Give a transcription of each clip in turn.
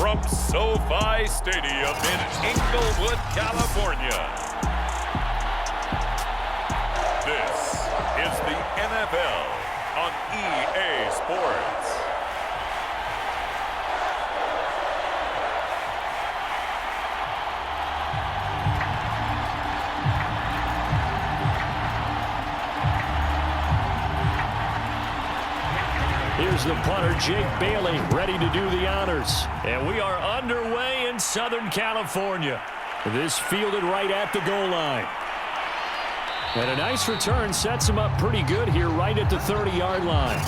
from SoFi Stadium in Inglewood, California. This is the NFL on EA Sports. Here's the punter, Jake Bailey, ready to do the honors. And we are underway in Southern California. This fielded right at the goal line. And a nice return sets him up pretty good here right at the 30-yard line.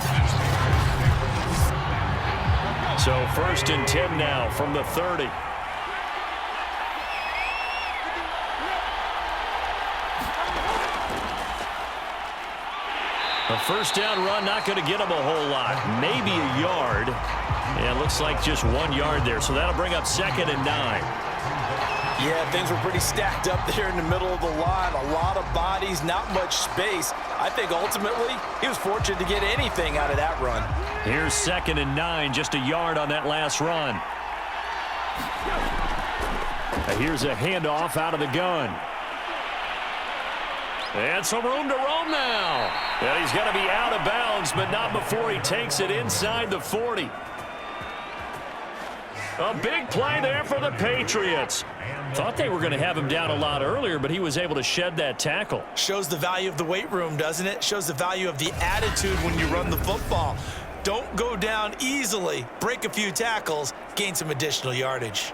So 1st and 10 now from the 30. A first down run, not going to get him a whole lot. Maybe a yard. And it looks like just 1 yard there. So that'll bring up 2nd and 9. Yeah, things were pretty stacked up there in the middle of the line. A lot of bodies, not much space. I think ultimately he was fortunate to get anything out of that run. Here's 2nd and 9, just a yard on that last run. Here's a handoff out of the gun. And some room to roam now. And he's going to be out of bounds, but not before he takes it inside the 40. A big play there for the Patriots. Thought they were going to have him down a lot earlier, but he was able to shed that tackle. Shows the value of the weight room, doesn't it? Shows the value of the attitude when you run the football. Don't go down easily. Break a few tackles, gain some additional yardage.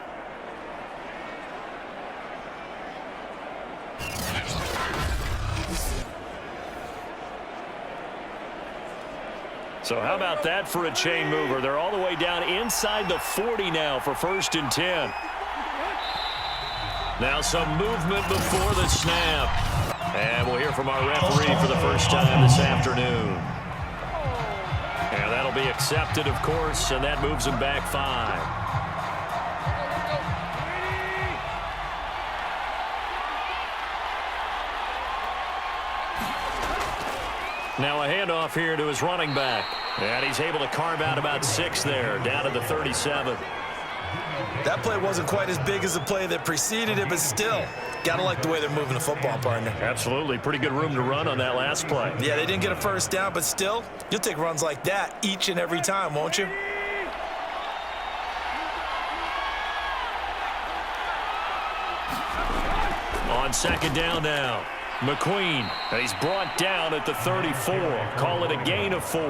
So how about that for a chain mover? They're all the way down inside the 40 now for 1st and 10. Now some movement before the snap. And we'll hear from our referee for the first time this afternoon. And that'll be accepted, of course, and that moves him back 5. Now a handoff here to his running back. And he's able to carve out about 6 there, down to the 37. That play wasn't quite as big as the play that preceded it, but still, gotta like the way they're moving the football, partner. Absolutely. Pretty good room to run on that last play. Yeah, they didn't get a first down, but still, you'll take runs like that each and every time, won't you? On 2nd down now. McQueen, and he's brought down at the 34. Call it a gain of 4.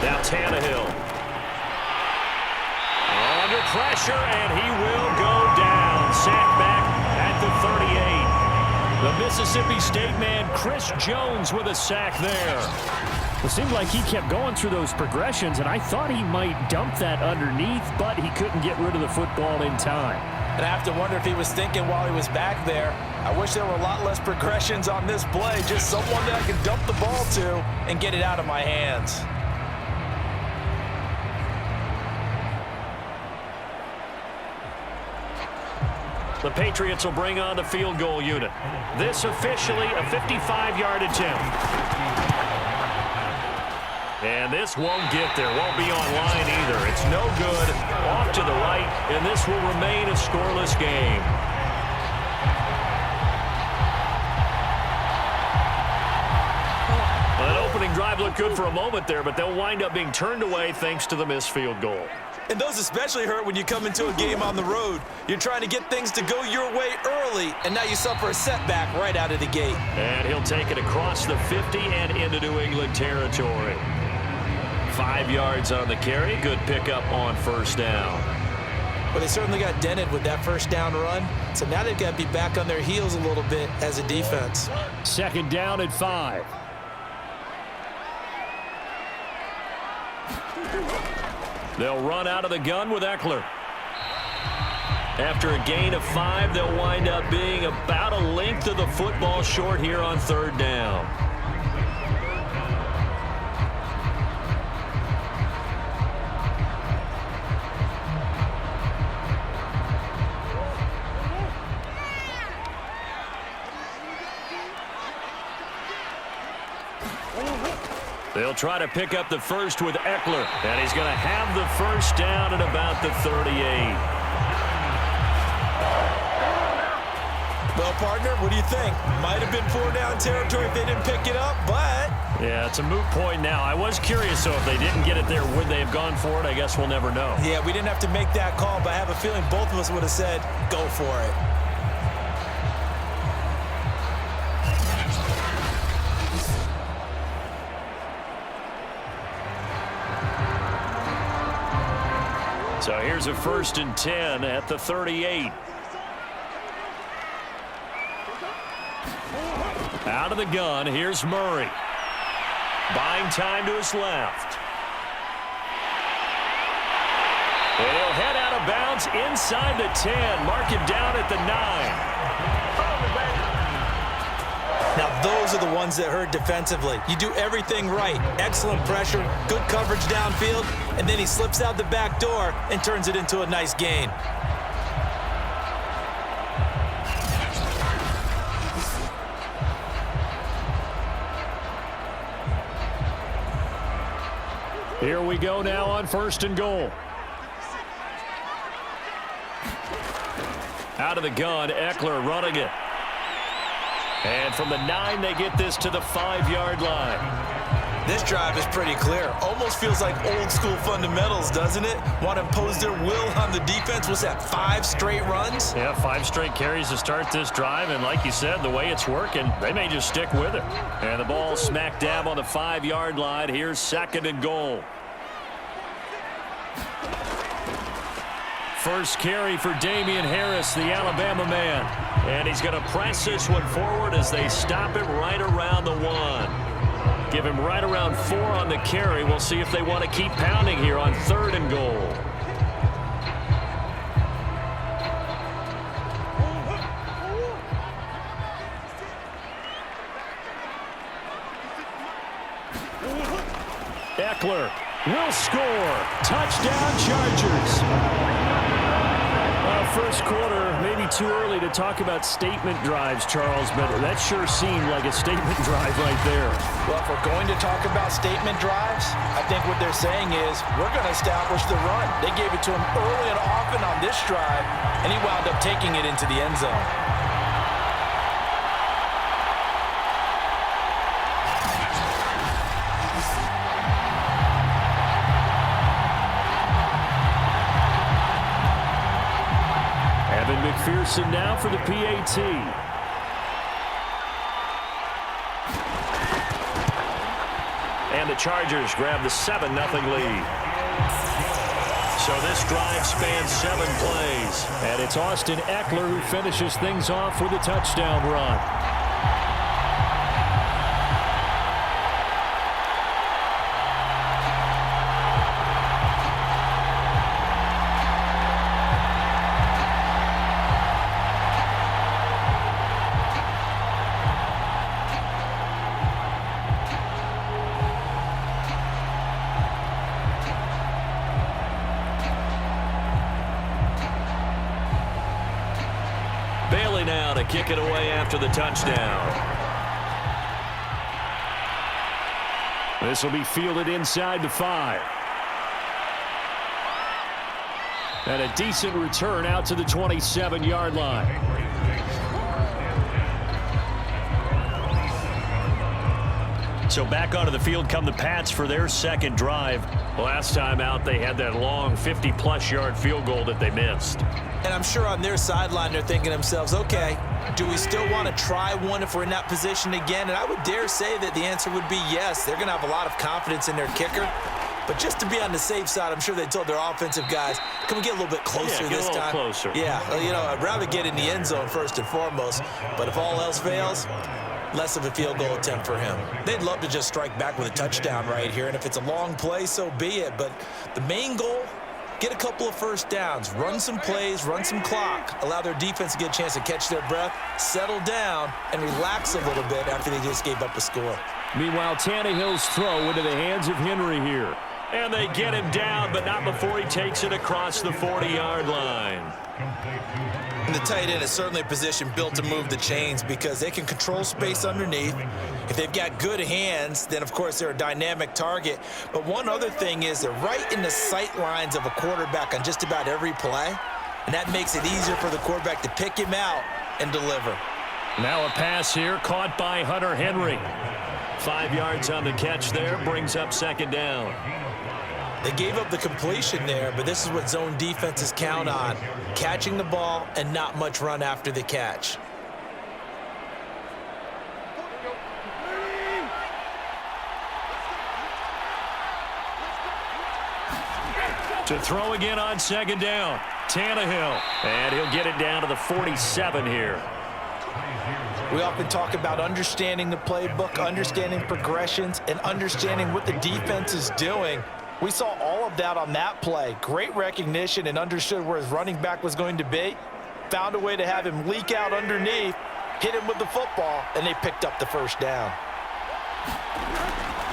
Now Tannehill. Under pressure, and he will go down. Sack back at the 38. The Mississippi State man, Chris Jones, with a sack there. It seemed like he kept going through those progressions, and I thought he might dump that underneath, but he couldn't get rid of the football in time. And I have to wonder if he was thinking while he was back there, I wish there were a lot less progressions on this play, just someone that I can dump the ball to and get it out of my hands. The Patriots will bring on the field goal unit. This officially a 55-yard attempt. And this won't get there. Won't be on line either. It's no good. Off to the right, and this will remain a scoreless game. Well, that opening drive looked good for a moment there, but they'll wind up being turned away thanks to the missed field goal. And those especially hurt when you come into a game on the road. You're trying to get things to go your way early, and now you suffer a setback right out of the gate. And he'll take it across the 50 and into New England territory. 5 yards on the carry. Good pickup on 1st down. Well, they certainly got dented with that 1st down run, so now they've got to be back on their heels a little bit as a defense. 2nd down at 5. They'll run out of the gun with Eckler. After a gain of 5, they'll wind up being about a length of the football short here on 3rd down. They'll try to pick up the first with Eckler, and he's going to have the first down at about the 38. Well, partner, what do you think? Might have been 4-down territory if they didn't pick it up, but... Yeah, it's a moot point now. I was curious, so if they didn't get it there, would they have gone for it? I guess we'll never know. Yeah, we didn't have to make that call, but I have a feeling both of us would have said, go for it. So here's a 1st and 10 at the 38. Out of the gun, here's Murray. Buying time to his left. And he'll head out of bounds inside the 10. Mark him down at the 9. Now, those are the ones that hurt defensively. You do everything right. Excellent pressure, good coverage downfield, and then he slips out the back door and turns it into a nice gain. Here we go now on 1st and goal. Out of the gun, Eckler running it. And from the 9, they get this to the 5-yard line. This drive is pretty clear. Almost feels like old school fundamentals, doesn't it? Want to impose their will on the defense. What's that, 5 straight runs? Yeah, 5 straight carries to start this drive. And like you said, the way it's working, they may just stick with it. And the ball smack dab on the 5-yard line. Here's 2nd and goal. First carry for Damian Harris, the Alabama man. And he's going to press this one forward as they stop it right around the 1. Give him right around 4 on the carry. We'll see if they want to keep pounding here on 3rd and goal. Eckler will score. Touchdown, Chargers. First quarter, maybe too early to talk about statement drives, Charles, but that sure seemed like a statement drive right there. Well, if we're going to talk about statement drives, I think what they're saying is we're going to establish the run. They gave it to him early and often on this drive, and he wound up taking it into the end zone. McPherson now for the PAT. And the Chargers grab the 7-0 lead. So this drive spans 7 plays. And it's Austin Eckler who finishes things off with a touchdown run. Bailey now to kick it away after the touchdown. This will be fielded inside the 5. And a decent return out to the 27-yard line. So back onto the field come the Pats for their 2nd drive. Last time out, they had that long 50-plus yard field goal that they missed. And I'm sure on their sideline, they're thinking to themselves, okay, do we still want to try one if we're in that position again? And I would dare say that the answer would be yes. They're going to have a lot of confidence in their kicker. But just to be on the safe side, I'm sure they told their offensive guys, can we get a little bit closer this time? Get a little closer. Yeah, you know, I'd rather get in the end zone first and foremost. But if all else fails, less of a field goal attempt for him. They'd love to just strike back with a touchdown right here. And if it's a long play, so be it. But the main goal, get a couple of first downs, run some plays, run some clock, allow their defense to get a chance to catch their breath, settle down, and relax a little bit after they just gave up a score. Meanwhile, Tannehill's throw into the hands of Henry here. And they get him down, but not before he takes it across the 40-yard line. And the tight end is certainly a position built to move the chains because they can control space underneath. If they've got good hands, then, of course, they're a dynamic target. But one other thing is they're right in the sight lines of a quarterback on just about every play, and that makes it easier for the quarterback to pick him out and deliver. Now a pass here caught by Hunter Henry. 5 yards on the catch there, brings up second down. They gave up the completion there, but this is what zone defenses count on, catching the ball and not much run after the catch. To throw again on second down, Tannehill. And he'll get it down to the 47 here. We often talk about understanding the playbook, understanding progressions, and understanding what the defense is doing. We saw all of that on that play. Great recognition and understood where his running back was going to be. Found a way to have him leak out underneath, hit him with the football, and they picked up the first down.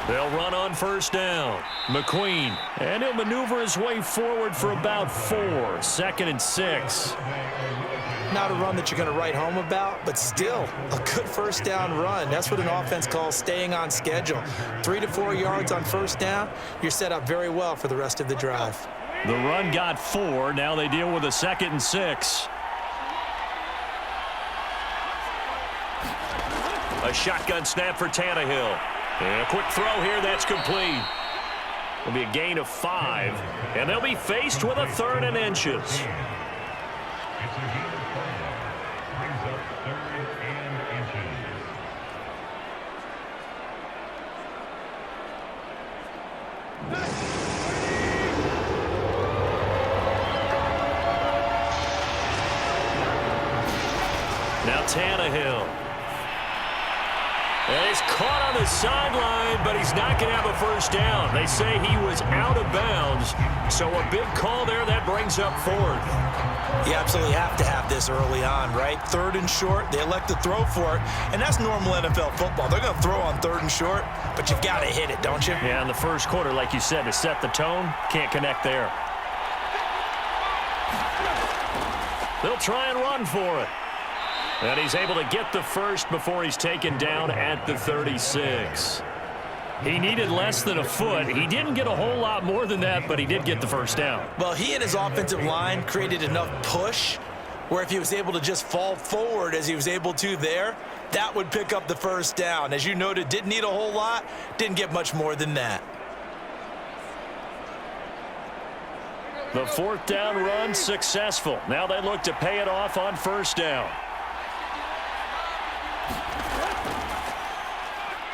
They'll run on first down. McQueen. And he'll maneuver his way forward for about 4. 2nd and 6. Not a run that you're going to write home about, but still a good first down run. That's what an offense calls staying on schedule. 3 to 4 yards on first down, you're set up very well for the rest of the drive. The run got 4. Now they deal with a 2nd and 6. A shotgun snap for Tannehill. And a quick throw here, that's complete. It'll be a gain of 5, and they'll be faced with a 3rd and inches. Now Tannehill. And he's caught on the sideline, but he's not going to have a first down. They say he was out of bounds, so a big call there that brings up 4th. You absolutely have to have this early on, right? 3rd and short, they elect to throw for it, and that's normal NFL football. They're going to throw on 3rd and short, but you've got to hit it, don't you? Yeah, in the first quarter, like you said, to set the tone, can't connect there. They'll try and run for it. And he's able to get the first before he's taken down at the 36. He needed less than a foot. He didn't get a whole lot more than that, but he did get the first down. Well, he and his offensive line created enough push where if he was able to just fall forward as he was able to there, that would pick up the first down. As you noted, didn't need a whole lot, didn't get much more than that. The 4th down run successful. Now they look to pay it off on first down.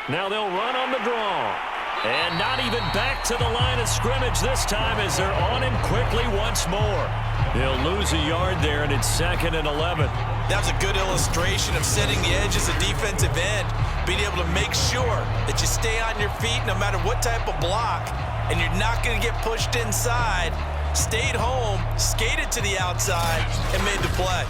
Now they'll run on the draw. And not even back to the line of scrimmage this time as they're on him quickly once more. They'll lose a yard there, and it's 2nd and 11. That was a good illustration of setting the edge as a defensive end, being able to make sure that you stay on your feet no matter what type of block, and you're not going to get pushed inside. Stayed home, skated to the outside, and made the play.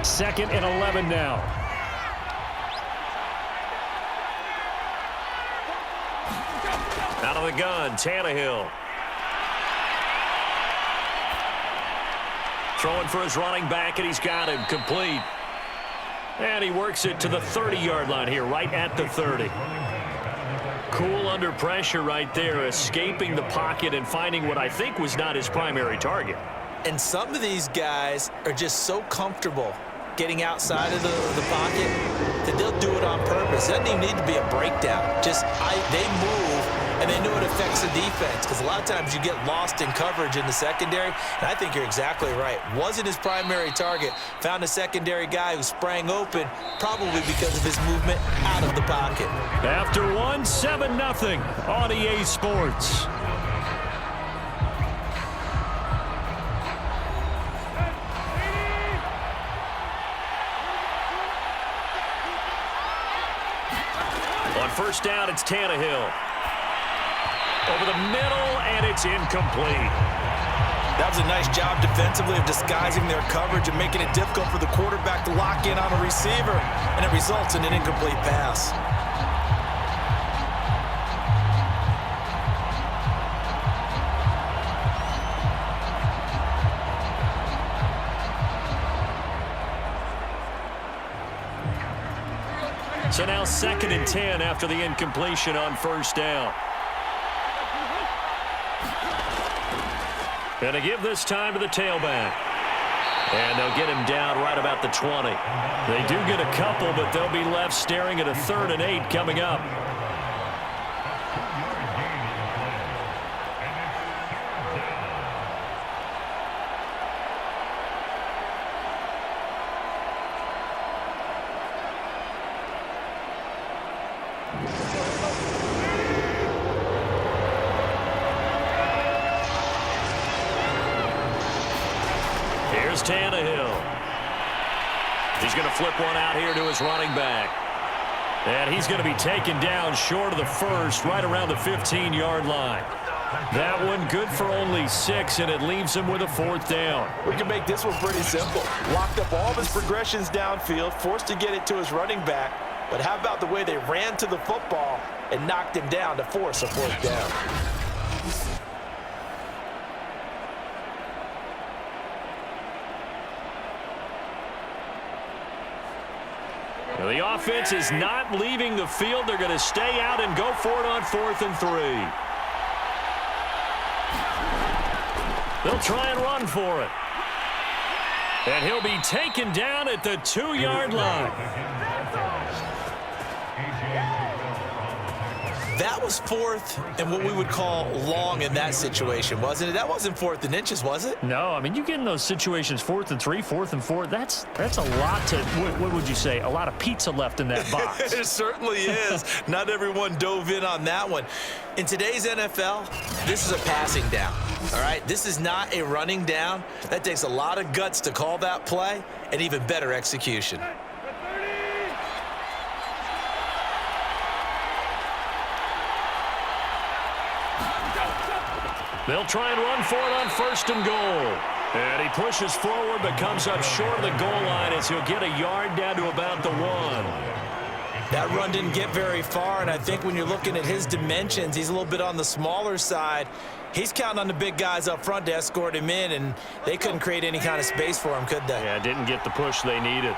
Second and 11 now. Out of the gun, Tannehill. Throwing for his running back, and he's got him complete. And he works it to the 30-yard line here, right at the 30. Cool under pressure right there, escaping the pocket and finding what I think was not his primary target. And some of these guys are just so comfortable getting outside of the pocket that they'll do it on purpose. It doesn't even need to be a breakdown. Just they move, and they know it affects the defense because a lot of times you get lost in coverage in the secondary, and I think you're exactly right. Wasn't his primary target. Found a secondary guy who sprang open, probably because of his movement out of the pocket. After one, 7-0 on EA Sports. On first down, it's Tannehill. Over the middle, and it's incomplete. That was a nice job defensively of disguising their coverage and making it difficult for the quarterback to lock in on a receiver, and it results in an incomplete pass. So now 2nd and 10 after the incompletion on first down. And to give this time to the tailback. And they'll get him down right about the 20. They do get a couple, but they'll be left staring at a 3rd and 8 coming up. Here's Tannehill. He's going to flip one out here to his running back. And he's going to be taken down short of the first, right around the 15-yard line. That one good for only 6, and it leaves him with a 4th down. We can make this one pretty simple. Locked up all of his progressions downfield, forced to get it to his running back. But how about the way they ran to the football and knocked him down to force a 4th down? The offense is not leaving the field. They're going to stay out and go for it on 4th and 3. They'll try and run for it. And he'll be taken down at the 2-yard line. That was 4th and what we would call long in that situation, wasn't it? That wasn't 4th and inches, was it? No, I mean, you get in those situations 4th and 3, 4th and 4. That's a lot to, what would you say, a lot of pizza left in that box. It certainly is. Not everyone dove in on that one. In today's NFL, this is a passing down, all right? This is not a running down. That takes a lot of guts to call that play and even better execution. They'll try and run for it on 1st and goal. And he pushes forward but comes up short of the goal line as he'll get a yard down to about the 1. That run didn't get very far, and I think when you're looking at his dimensions, he's a little bit on the smaller side. He's counting on the big guys up front to escort him in, and they couldn't create any kind of space for him, could they? Yeah, didn't get the push they needed.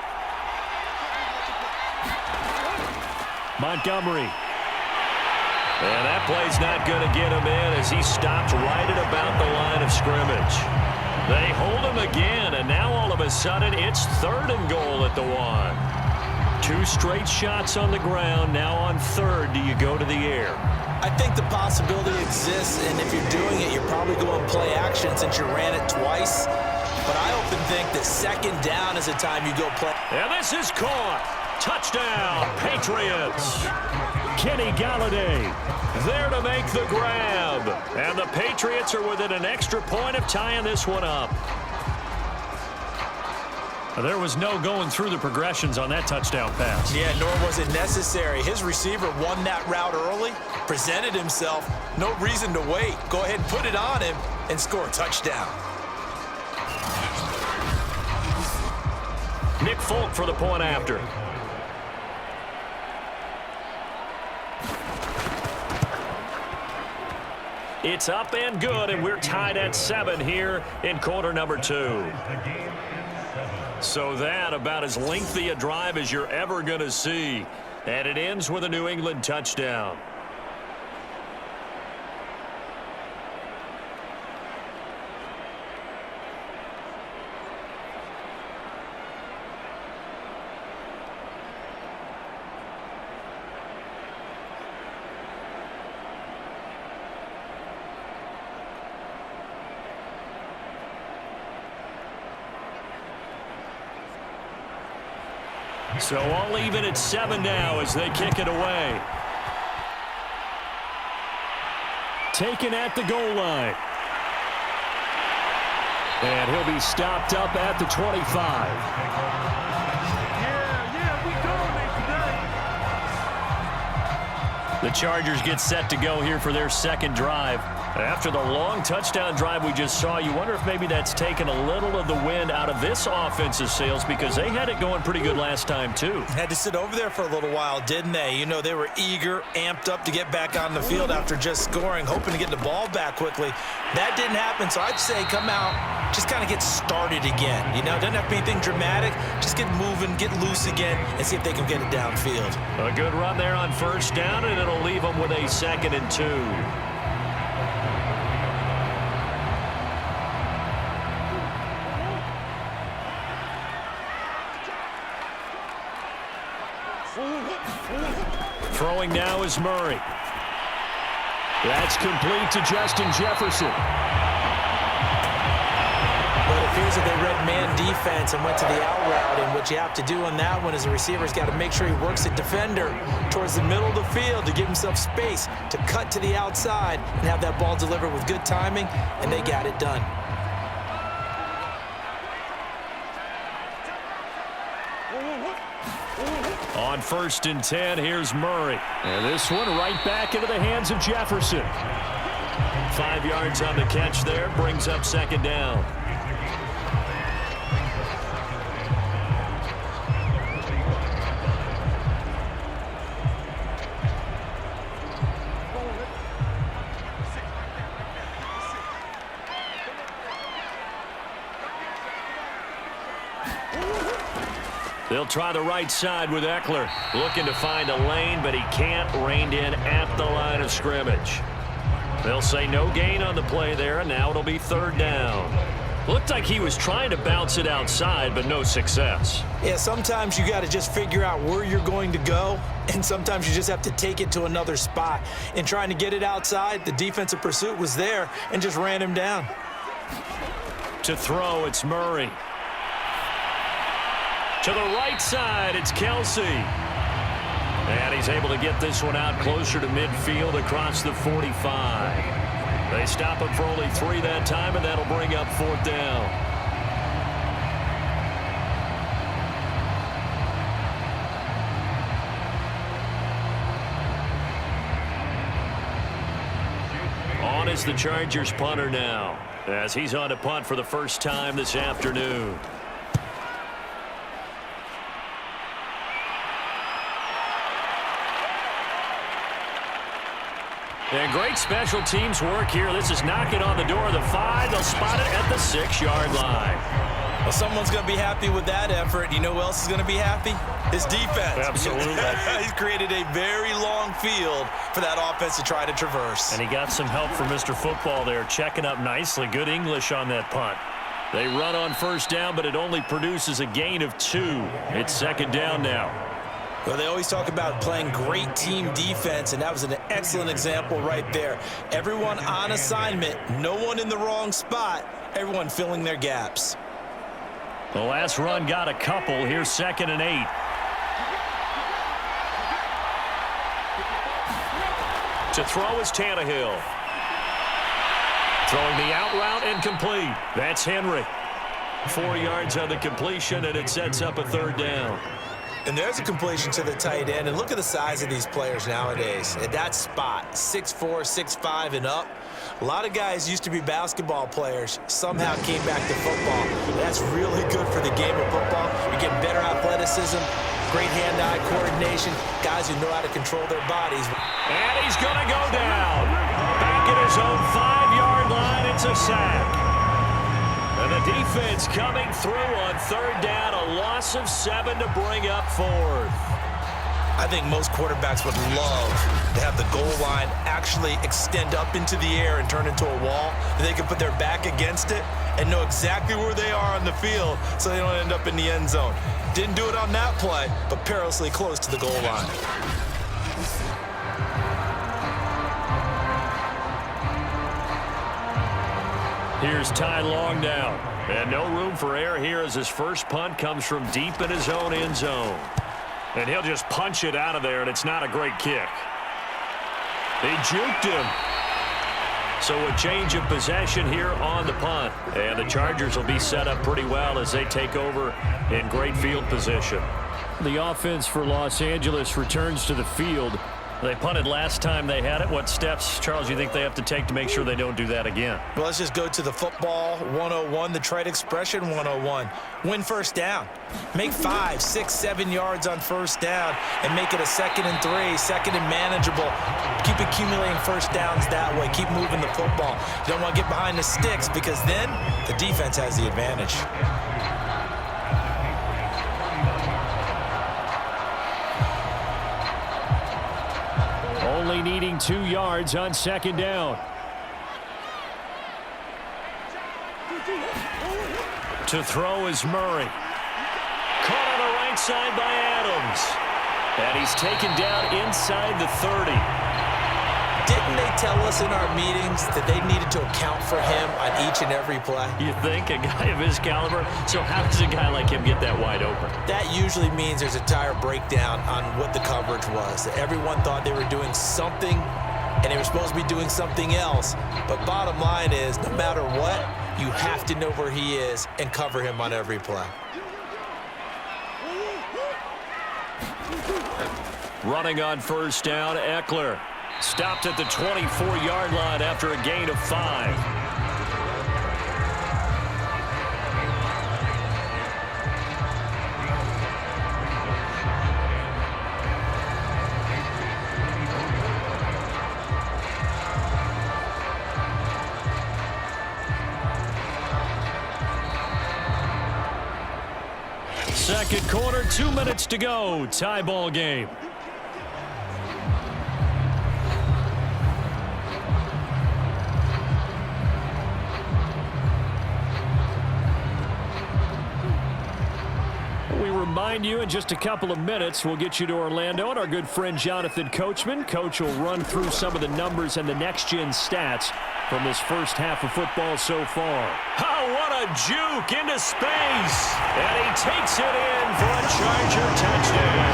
Montgomery. And that play's not going to get him in as he stopped right at about the line of scrimmage. They hold him again, and now all of a sudden it's 3rd and goal at the 1. 2 straight shots on the ground. Now on 3rd, do you go to the air? I think the possibility exists, and if you're doing it, you're probably going play action since you ran it twice. But I often think that 2nd down is the time you go play. And this is caught. Touchdown, Patriots. Kenny Galladay there to make the grab. And the Patriots are within an extra point of tying this one up. There was no going through the progressions on that touchdown pass. Yeah, nor was it necessary. His receiver won that route early, presented himself. No reason to wait. Go ahead and put it on him and score a touchdown. Nick Folk for the point after. It's up and good, and we're tied at 7 here in quarter number 2. So that about as lengthy a drive as you're ever going to see. And it ends with a New England touchdown. So all even at 7 now as they kick it away. Taken at the goal line. And he'll be stopped up at the 25. The Chargers get set to go here for their 2nd drive. After the long touchdown drive we just saw, you wonder if maybe that's taken a little of the wind out of this offense's sails because they had it going pretty good last time too. Had to sit over there for a little while, didn't they? You know, they were eager, amped up to get back on the field after just scoring, hoping to get the ball back quickly. That didn't happen, so I'd say come out, just kind of get started again. You know, doesn't have to be anything dramatic. Just get moving, get loose again, and see if they can get it downfield. A good run there on first down, and it'll leave them with a 2nd and 2. Throwing now is Murray. That's complete to Justin Jefferson. But it appears that they read man defense and went to the out route, and what you have to do on that one is the receiver's got to make sure he works the defender towards the middle of the field to give himself space to cut to the outside and have that ball delivered with good timing, and they got it done. On 1st and 10, here's Murray. And this one right back into the hands of Jefferson. 5 yards on the catch there, brings up 2nd down. They'll try the right side with Eckler. Looking to find a lane, but he can't. Reined in at the line of scrimmage. They'll say no gain on the play there, and now it'll be 3rd down. Looked like he was trying to bounce it outside, but no success. Yeah, sometimes you got to just figure out where you're going to go, and sometimes you just have to take it to another spot. In trying to get it outside, the defensive pursuit was there and just ran him down. To throw, it's Murray. To the right side, it's Kelsey. And he's able to get this one out closer to midfield across the 45. They stop him for only 3 that time, and that'll bring up 4th down. On is the Chargers punter now, as he's on to punt for the first time this afternoon. And great special teams work here. This is knocking on the door of the 5. They'll spot it at the 6-yard line. Well, someone's going to be happy with that effort. You know who else is going to be happy? His defense. Absolutely. He's created a very long field for that offense to try to traverse. And he got some help from Mr. Football there, checking up nicely. Good English on that punt. They run on 1st down, but it only produces a gain of 2. It's 2nd down now. Well, they always talk about playing great team defense, and that was an excellent example right there. Everyone on assignment, no one in the wrong spot, everyone filling their gaps. The last run got a couple. Here's 2nd and 8. To throw is Tannehill. Throwing the out route incomplete. That's Henry. 4 yards on the completion, and it sets up a 3rd down. And there's a completion to the tight end. And look at the size of these players nowadays. At that spot, 6'4", 6'5", and up. A lot of guys used to be basketball players, somehow came back to football. That's really good for the game of football. You're getting better athleticism, great hand-eye coordination, guys who know how to control their bodies. And he's going to go down. Back at his own 5-yard line, it's a sack. And the defense coming through on 3rd down, a loss of 7 to bring up 4th. I think most quarterbacks would love to have the goal line actually extend up into the air and turn into a wall. They can put their back against it and know exactly where they are on the field so they don't end up in the end zone. Didn't do it on that play, but perilously close to the goal line. Here's Ty Long now. And no room for error here as his first punt comes from deep in his own end zone. And he'll just punch it out of there, and it's not a great kick. They juked him. So a change of possession here on the punt. And the Chargers will be set up pretty well as they take over in great field position. The offense for Los Angeles returns to the field. They punted last time they had it. What steps, Charles, you think they have to take to make sure they don't do that again? Well, let's just go to the football 101, the trade expression 101. Win first down. Make 5, 6, 7 yards on first down and make it a 2nd and 3, 2nd and manageable. Keep accumulating first downs that way. Keep moving the football. You don't want to get behind the sticks because then the defense has the advantage. Only needing 2 yards on 2nd down. To throw is Murray. Caught on the right side by Adams. And he's taken down inside the 30. Didn't they tell us in our meetings that they needed to account for him on each and every play? You think? A guy of his caliber? So how does a guy like him get that wide open? That usually means there's a tire breakdown on what the coverage was. Everyone thought they were doing something, and they were supposed to be doing something else. But bottom line is, no matter what, you have to know where he is and cover him on every play. Running on first down, Eckler. Stopped at the 24-yard line after a gain of 5. Second quarter, 2 minutes to go. Tie ball game. Remind you in just a couple of minutes we'll get you to Orlando and our good friend Jonathan Coachman. Coach will run through some of the numbers and the next-gen stats from this first half of football so far. Oh, what a juke into space. And he takes it in for a Charger touchdown.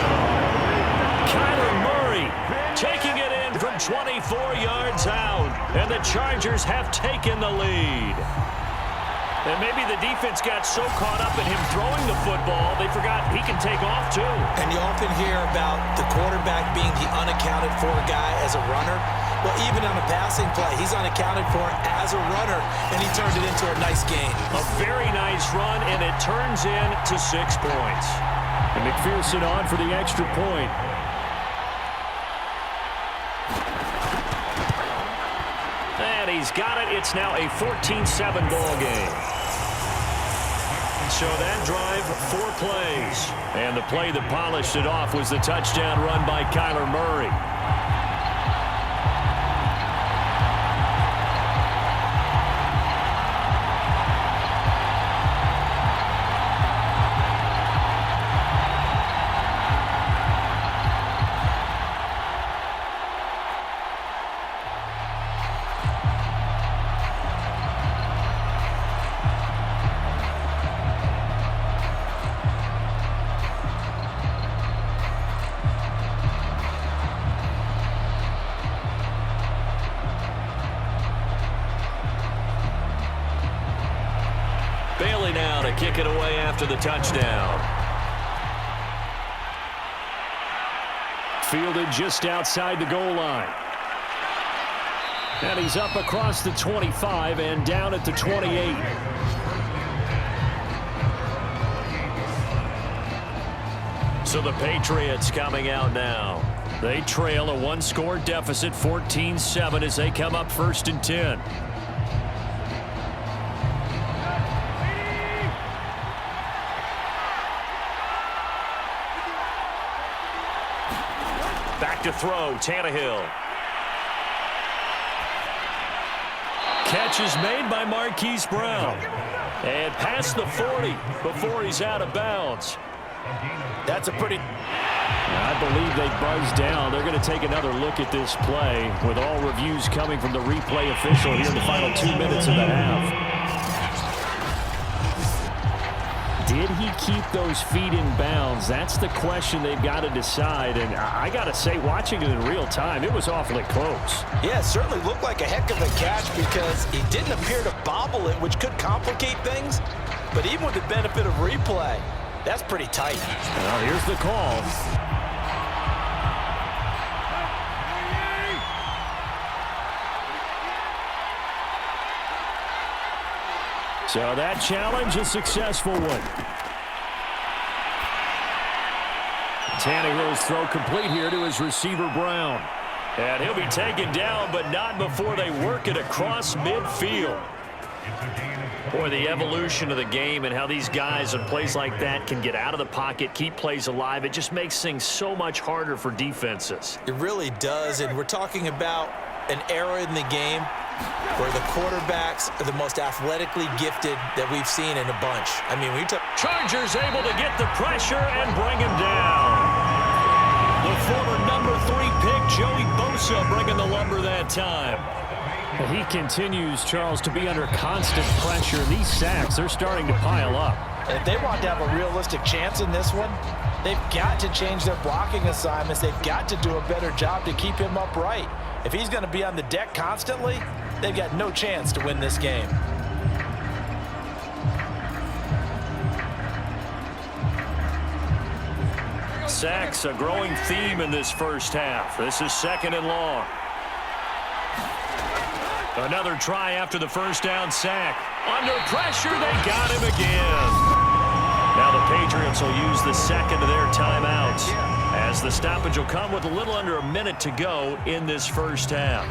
Kyler Murray taking it in from 24 yards out. And the Chargers have taken the lead. And maybe the defense got so caught up in him throwing the football, they forgot he can take off, too. And you often hear about the quarterback being the unaccounted-for guy as a runner. Well, even on a passing play, he's unaccounted for as a runner, and he turned it into a nice game. A very nice run, and it turns into 6 points. And McPherson on for the extra point. And he's got it. It's now a 14-7 ball game. So that drive, 4 plays. And the play that polished it off was the touchdown run by Kyler Murray. Bailey now to kick it away after the touchdown. Fielded just outside the goal line. And he's up across the 25 and down at the 28. So the Patriots coming out now. They trail a 1-score deficit, 14-7 as they come up 1st and 10. Back to throw, Tannehill. Catch is made by Marquise Brown. And past the 40 before he's out of bounds. That's a pretty... I believe they buzzed down. They're going to take another look at this play with all reviews coming from the replay official here in the final 2 minutes of the half. Did he keep those feet in bounds? That's the question they've got to decide. And I got to say, watching it in real time, it was awfully close. Yeah, it certainly looked like a heck of a catch because he didn't appear to bobble it, which could complicate things. But even with the benefit of replay, that's pretty tight. Well, here's the call. So that challenge, a successful one. Tannehill's throw complete here to his receiver, Brown. And he'll be taken down, but not before they work it across midfield. Boy, the evolution of the game and how these guys in plays like that can get out of the pocket, keep plays alive, it just makes things so much harder for defenses. It really does, and we're talking about an era in the game where the quarterbacks are the most athletically gifted that we've seen in a bunch. I mean, we took Chargers able to get the pressure and bring him down. The former number 3 pick, Joey Bosa, bringing the lumber that time. He continues, Charles, to be under constant pressure. These sacks, they're starting to pile up. If they want to have a realistic chance in this one, they've got to change their blocking assignments. They've got to do a better job to keep him upright. If he's going to be on the deck constantly, they've got no chance to win this game. Sacks, a growing theme in this first half. This is 2nd and long. Another try after the first down sack. Under pressure, they got him again. Now the Patriots will use the second of their timeouts, as the stoppage will come with a little under a minute to go in this first half.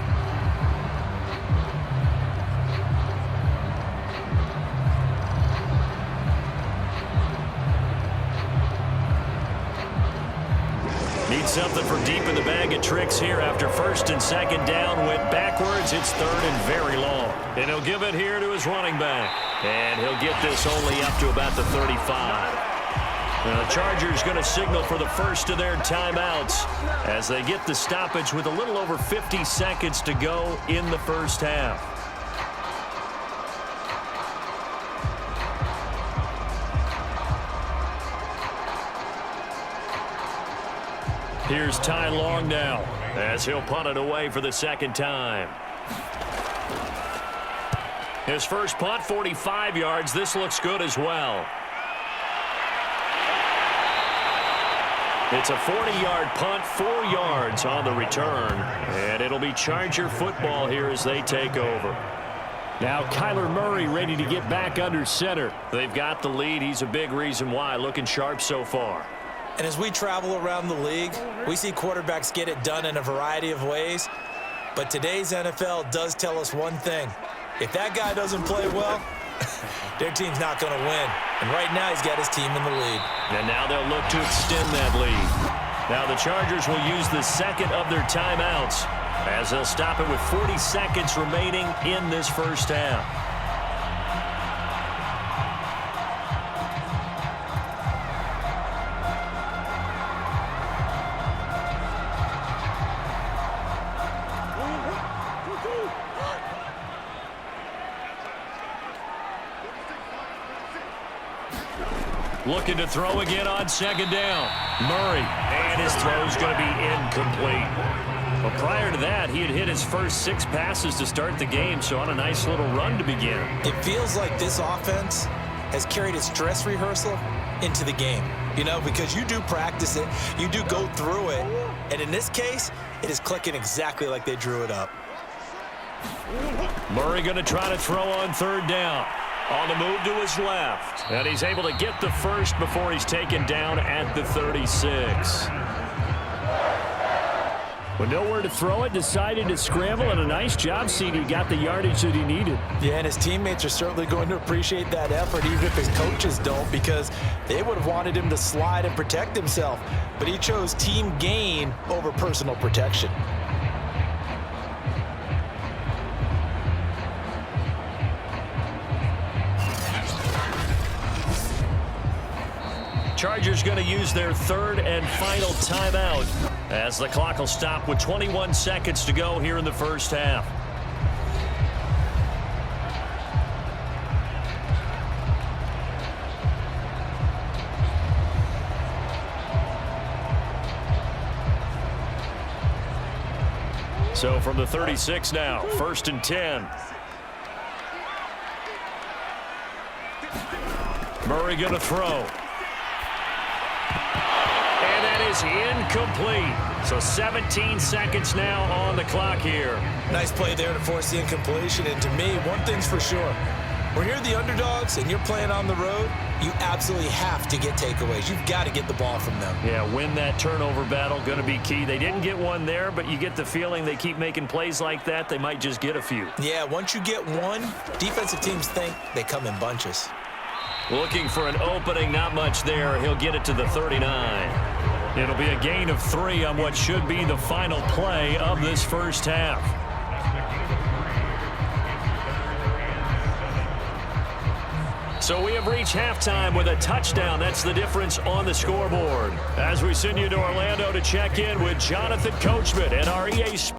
Need something for deep in the bag of tricks here after 1st and 2nd down. Went backwards. It's 3rd and very long. And he'll give it here to his running back. And he'll get this only up to about the 35. Now the Chargers going to signal for the first of their timeouts as they get the stoppage with a little over 50 seconds to go in the first half. Here's Ty Long now as he'll punt it away for the 2nd time. His first punt, 45 yards. This looks good as well. It's a 40-yard punt, 4 yards on the return. And it'll be Charger football here as they take over. Now Kyler Murray ready to get back under center. They've got the lead. He's a big reason why. Looking sharp so far. And as we travel around the league, we see quarterbacks get it done in a variety of ways. But today's NFL does tell us one thing. If that guy doesn't play well, their team's not going to win. And right now, he's got his team in the lead. And now they'll look to extend that lead. Now the Chargers will use the second of their timeouts as they'll stop it with 40 seconds remaining in this first half. Looking to throw again on 2nd down. Murray, and his throw's going to be incomplete. But prior to that, he had hit his first 6 passes to start the game, so on a nice little run to begin. It feels like this offense has carried its dress rehearsal into the game. You know, because you do practice it, you do go through it, and in this case, it is clicking exactly like they drew it up. Murray going to try to throw on 3rd down. On the move to his left. And he's able to get the first before he's taken down at the 36. With nowhere to throw it, decided to scramble, and a nice job, CD. Got the yardage that he needed. Yeah, and his teammates are certainly going to appreciate that effort, even if his coaches don't, because they would have wanted him to slide and protect himself. But he chose team gain over personal protection. Chargers going to use their 3rd and final timeout as the clock will stop with 21 seconds to go here in the first half. So from the 36 now, 1st and 10. Murray going to throw. And that is incomplete. So 17 seconds now on the clock here. Nice play there to force the incompletion. And to me, one thing's for sure. When you're the underdogs and you're playing on the road, you absolutely have to get takeaways. You've got to get the ball from them. Yeah, win that turnover battle, going to be key. They didn't get one there, but you get the feeling they keep making plays like that, they might just get a few. Yeah, once you get one, defensive teams think they come in bunches. Looking for an opening, not much there. He'll get it to the 39. It'll be a gain of 3 on what should be the final play of this first half. So we have reached halftime with a touchdown. That's the difference on the scoreboard. As we send you to Orlando to check in with Jonathan Coachman and our EA Sports